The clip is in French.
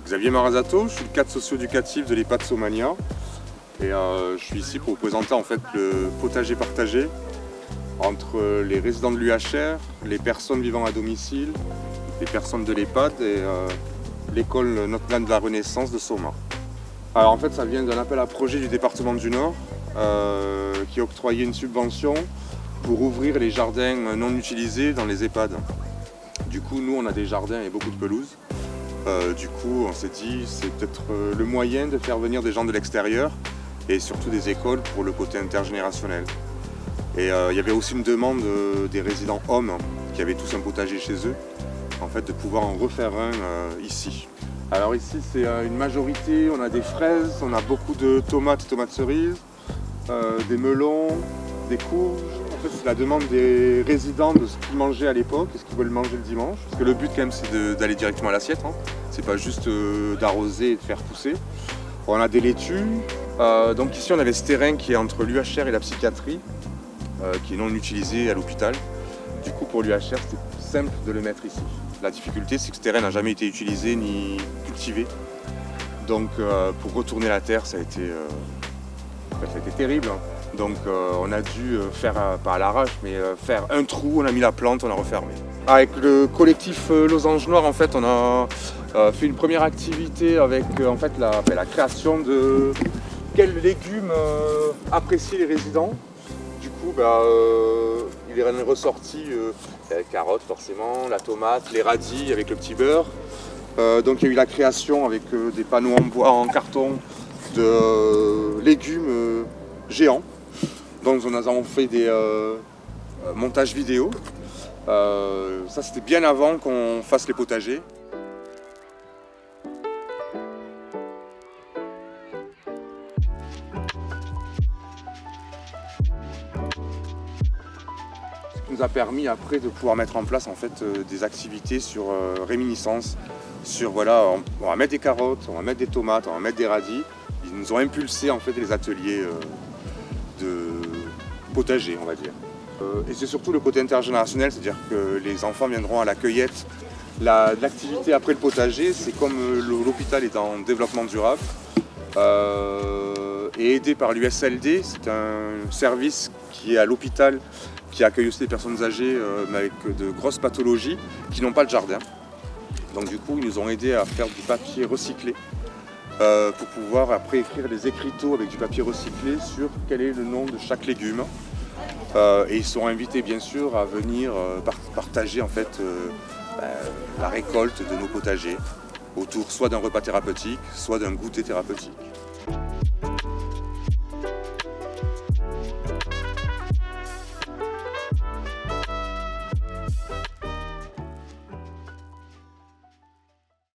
Xavier Marazato, je suis le cadre socio-éducatif de l'EHPAD Somania et je suis ici pour vous présenter en fait le potager partagé entre les résidents de l'UHR, les personnes vivant à domicile, les personnes de l'EHPAD et l'école Notre-Dame de la Renaissance de Soma. Alors en fait ça vient d'un appel à projet du département du Nord qui a octroyé une subvention pour ouvrir les jardins non utilisés dans les EHPAD. Du coup nous on a des jardins et beaucoup de pelouses. Du coup on s'est dit c'est peut-être le moyen de faire venir des gens de l'extérieur et surtout des écoles pour le côté intergénérationnel. Et il y avait aussi une demande des résidents hommes qui avaient tous un potager chez eux, en fait de pouvoir en refaire un ici. Alors ici c'est une majorité, on a des fraises, on a beaucoup de tomates cerises, des melons, des courges. En fait c'est la demande des résidents de ce qu'ils mangeaient à l'époque et ce qu'ils veulent manger le dimanche. Parce que le but quand même c'est d'aller directement à l'assiette, hein. C'est pas juste d'arroser et de faire pousser. On a des laitues, donc ici on avait ce terrain qui est entre l'UHR et la psychiatrie, qui est non utilisé à l'hôpital. Du coup pour l'UHR c'était simple de le mettre ici. La difficulté c'est que ce terrain n'a jamais été utilisé ni cultivé. Donc pour retourner la terre ça a été terrible. Donc on a dû faire, pas à l'arrache, mais faire un trou, on a mis la plante, on a refermé. Avec le collectif Losange Noir en fait on a fait une première activité avec en fait, la création de quels légumes appréciaient les résidents. Du coup, il est ressorti la carotte forcément, la tomate, les radis avec le petit beurre. Donc il y a eu la création avec des panneaux en bois, en carton, de légumes géants. Donc nous avons fait des montages vidéo. Ça c'était bien avant qu'on fasse les potagers. Nous a permis après de pouvoir mettre en place en fait des activités sur réminiscence, sur voilà, on va mettre des carottes, on va mettre des tomates, on va mettre des radis. Ils nous ont impulsé en fait les ateliers de potager on va dire. Et c'est surtout le côté intergénérationnel, c'est-à-dire que les enfants viendront à la cueillette. L'activité après le potager, c'est comme l'hôpital est en développement durable et aidé par l'USLD, c'est un service qui est à l'hôpital qui accueille aussi des personnes âgées mais avec de grosses pathologies qui n'ont pas de jardin. Donc du coup ils nous ont aidés à faire du papier recyclé pour pouvoir après écrire des écriteaux avec du papier recyclé sur quel est le nom de chaque légume. Et ils sont invités bien sûr à venir partager en fait la récolte de nos potagers autour soit d'un repas thérapeutique, soit d'un goûter thérapeutique.